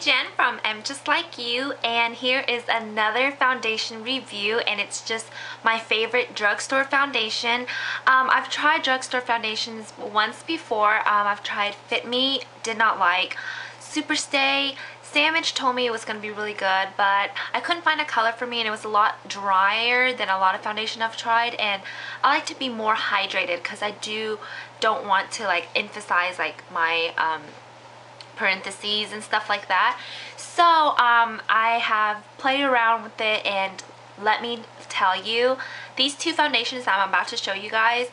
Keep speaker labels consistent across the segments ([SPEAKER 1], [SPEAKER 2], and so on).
[SPEAKER 1] Jen from EmJustLikeYou, and here is another foundation review, and it's just my favorite drugstore foundation. I've tried drugstore foundations once before. I've tried Fit Me, did not like. Superstay, Saaammage told me it was going to be really good, but I couldn't find a color for me, and it was a lot drier than a lot of foundation I've tried, and I like to be more hydrated because I don't want to like emphasize like my parentheses and stuff like that. So I have played around with it, and let me tell you, these two foundations that I'm about to show you guys,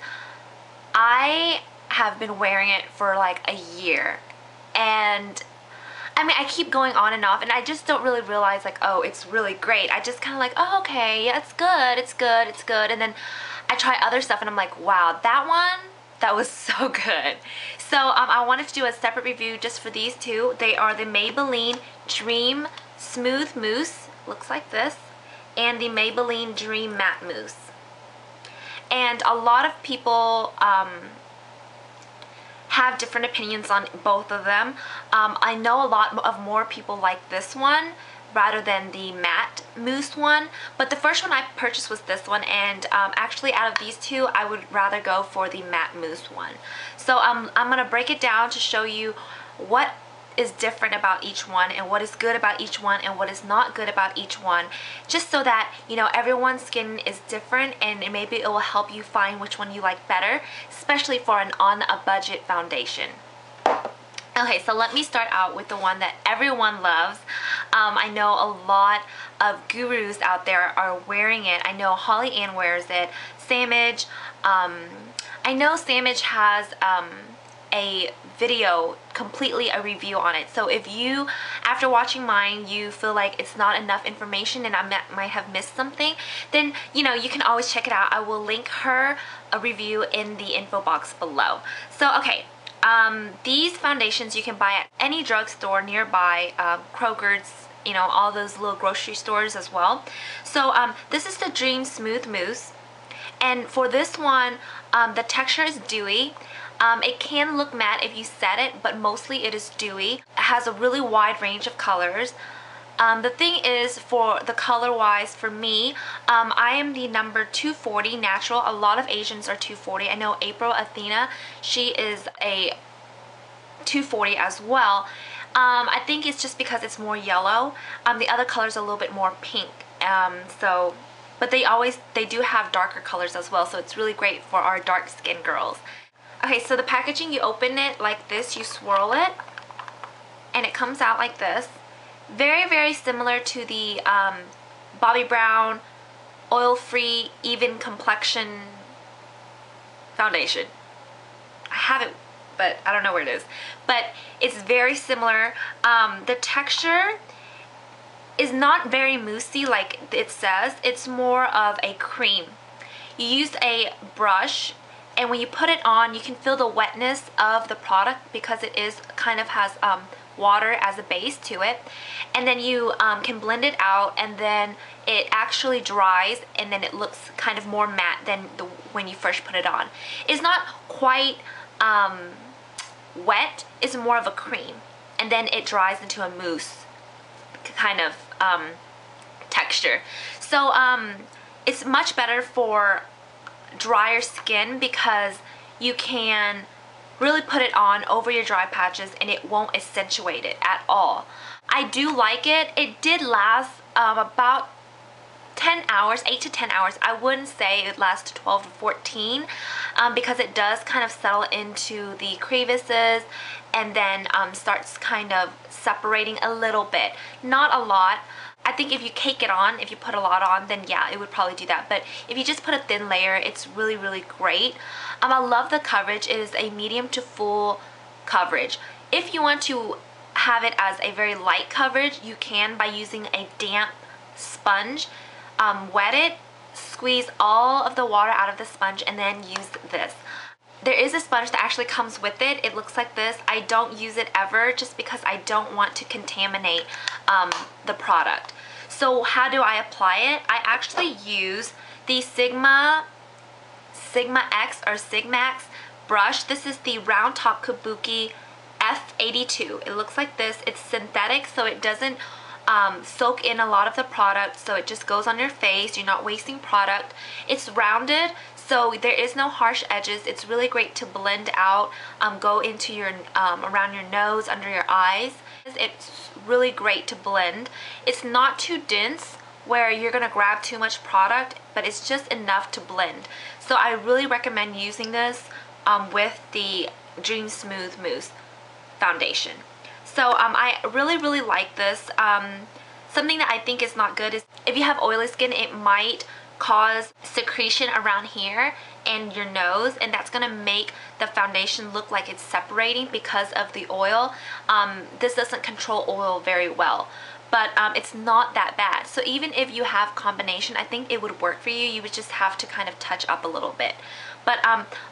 [SPEAKER 1] I have been wearing it for like a year, and I mean, I keep going on and off, and I just don't really realize like, oh, it's really great. I just kind of like, oh, okay, yeah, it's good, it's good, it's good. And then I try other stuff and I'm like, wow, that was so good. So I wanted to do a separate review just for these two. They are the Maybelline Dream Smooth Mousse, looks like this, and the Maybelline Dream Matte Mousse. And a lot of people have different opinions on both of them. I know a lot of more people like this one rather than the matte mousse one, but the first one I purchased was this one, and actually out of these two I would rather go for the matte mousse one. So I'm gonna break it down to show you what is different about each one, and what is good about each one, and what is not good about each one, just so that, you know, everyone's skin is different, and maybe it will help you find which one you like better, especially for an on a budget foundation. Okay, so let me start out with the one that everyone loves. I know a lot of gurus out there are wearing it. I know Holly Ann wears it. Saaammage, I know Saaammage has a video, completely a review on it. So if you, after watching mine, you feel like it's not enough information and I might have missed something, then, you know, you can always check it out. I will link her a review in the info box below. So, okay. These foundations you can buy at any drugstore nearby, Kroger's, you know, all those little grocery stores as well. So this is the Dream Smooth Mousse, and for this one, the texture is dewy. It can look matte if you set it, but mostly it is dewy. It has a really wide range of colors. The thing is, for the color wise, for me, I am the number 240 natural. A lot of Asians are 240. I know April Athena, she is a 240 as well. I think it's just because it's more yellow. The other colors are a little bit more pink. But they do have darker colors as well, so it's really great for our dark skin girls. Okay, so the packaging, you open it like this, you swirl it, and it comes out like this. Very, very similar to the Bobbi Brown oil-free even complexion foundation. I have it, but I don't know where it is. But it's very similar. The texture is not very moussey like it says. It's more of a cream. You use a brush, and when you put it on, you can feel the wetness of the product because it is kind of has water as a base to it, and then you can blend it out, and then it actually dries, and then it looks kind of more matte than when you first put it on. It's not quite wet, it's more of a cream, and then it dries into a mousse kind of texture. So it's much better for drier skin because you can really put it on over your dry patches and it won't accentuate it at all. I do like it. It did last about 10 hours, 8 to 10 hours. I wouldn't say it lasts 12 to 14 because it does kind of settle into the crevices and then starts kind of separating a little bit. Not a lot. I think if you cake it on, if you put a lot on, then yeah, it would probably do that. But if you just put a thin layer, it's really, really great. I love the coverage. It is a medium to full coverage. If you want to have it as a very light coverage, you can by using a damp sponge. Wet it, squeeze all of the water out of the sponge, and then use this. There is a sponge that actually comes with it. It looks like this. I don't use it ever just because I don't want to contaminate the product. So how do I apply it? I actually use the Sigma X or Sigmax brush. This is the Round Top Kabuki F82. It looks like this. It's synthetic, so it doesn't soak in a lot of the product, so it just goes on your face. You're not wasting product. It's rounded, so there is no harsh edges. It's really great to blend out, go into your around your nose, under your eyes. It's really great to blend. It's not too dense where you're gonna grab too much product, but it's just enough to blend. So I really recommend using this with the Dream Smooth Mousse foundation. So I really like this. Something that I think is not good is if you have oily skin, it might cause secretion around here and your nose, and that's gonna make the foundation look like it's separating because of the oil. This doesn't control oil very well, but it's not that bad. So even if you have combination, I think it would work for you. You would just have to kind of touch up a little bit. But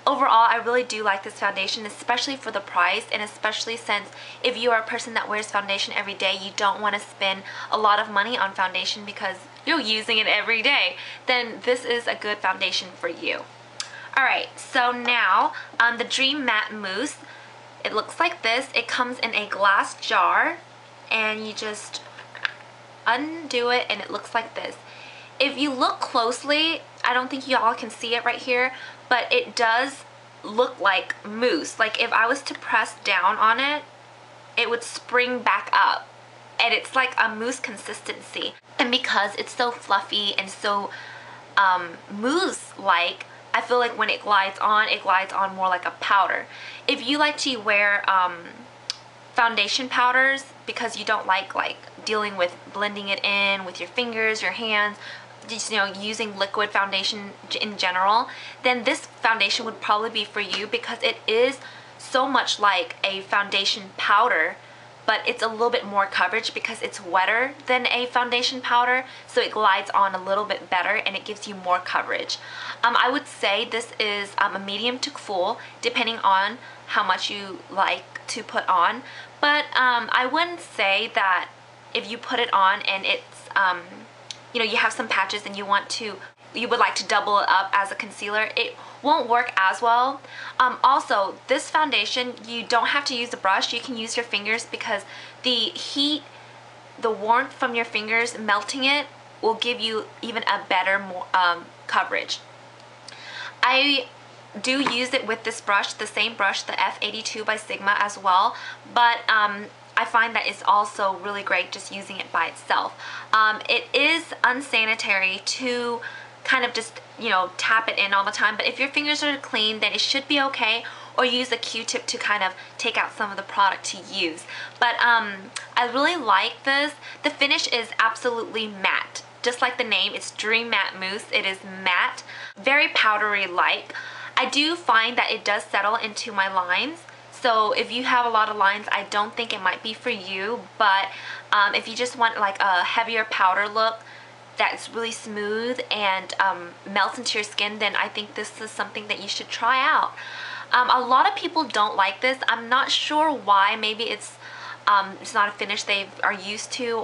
[SPEAKER 1] overall, I really do like this foundation, especially for the price, and especially since if you are a person that wears foundation every day, you don't want to spend a lot of money on foundation because you're using it every day, then this is a good foundation for you. Alright, so now the Dream Matte Mousse, it looks like this. It comes in a glass jar, and you just undo it and it looks like this. If you look closely, I don't think y'all can see it right here, but it does look like mousse. Like if I was to press down on it, it would spring back up, and it's like a mousse consistency. And because it's so fluffy and so mousse-like, I feel like when it glides on more like a powder. If you like to wear foundation powders because you don't like dealing with blending it in with your fingers, your hands, just, you know, using liquid foundation in general, then this foundation would probably be for you because it is so much like a foundation powder, but it's a little bit more coverage because it's wetter than a foundation powder, so it glides on a little bit better and it gives you more coverage. I would say this is a medium to full, depending on how much you like to put on, but I wouldn't say that if you put it on and it's you know, you have some patches and you would like to double it up as a concealer, it won't work as well. Also, this foundation, you don't have to use a brush. You can use your fingers because the heat, the warmth from your fingers melting it will give you even a better coverage. I do use it with this brush, the same brush, the F82 by Sigma as well, but I find that it's also really great just using it by itself. It is unsanitary to kind of just, you know, tap it in all the time, but if your fingers are clean, then it should be okay, or use a Q-tip to kind of take out some of the product to use. But I really like this. The finish is absolutely matte. Just like the name, it's Dream Matte Mousse. It is matte, very powdery-like. I do find that it does settle into my lines. So if you have a lot of lines, I don't think it might be for you, but if you just want like a heavier powder look that's really smooth and melts into your skin, then I think this is something that you should try out. A lot of people don't like this. I'm not sure why. Maybe it's not a finish they are used to,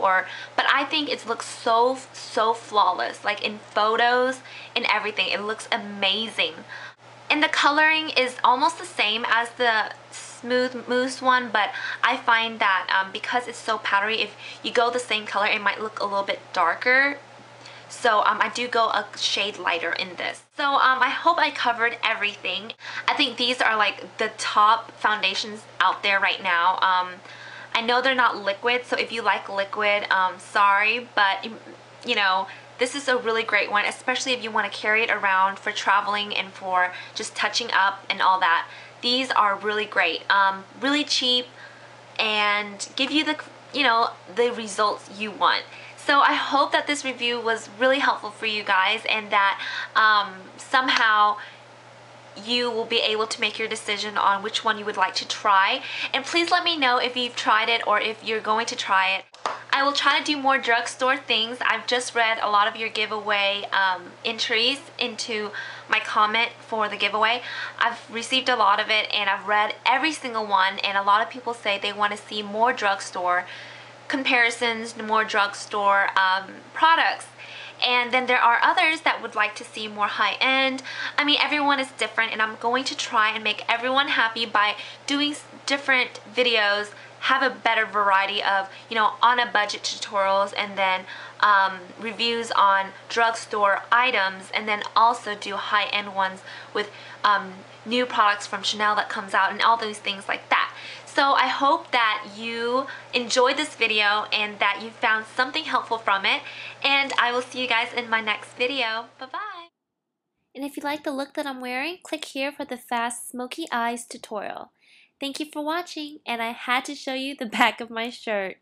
[SPEAKER 1] but I think it looks so flawless. Like in photos and everything, it looks amazing. And the coloring is almost the same as the Smooth Mousse one, but I find that because it's so powdery, if you go the same color, it might look a little bit darker. So I do go a shade lighter in this. So I hope I covered everything. I think these are like the top foundations out there right now. I know they're not liquid, so if you like liquid, sorry, but you know, this is a really great one, especially if you want to carry it around for traveling and for just touching up and all that. These are really great, really cheap, and give you the, you know, the results you want. So I hope that this review was really helpful for you guys, and that somehow you will be able to make your decision on which one you would like to try. And please let me know if you've tried it or if you're going to try it. I will try to do more drugstore things. I've just read a lot of your giveaway entries into my comment for the giveaway. I've received a lot of it and I've read every single one, and a lot of people say they want to see more drugstore comparisons, more drugstore products. And then there are others that would like to see more high-end. I mean, everyone is different, and I'm going to try and make everyone happy by doing different videos, have a better variety of, you know, on a budget tutorials, and then reviews on drugstore items, and then also do high-end ones with new products from Chanel that comes out and all those things like that. So I hope that you enjoyed this video and that you found something helpful from it, and I will see you guys in my next video. Bye-bye! And if you like the look that I'm wearing, click here for the fast smoky eyes tutorial. Thank you for watching, and I had to show you the back of my shirt.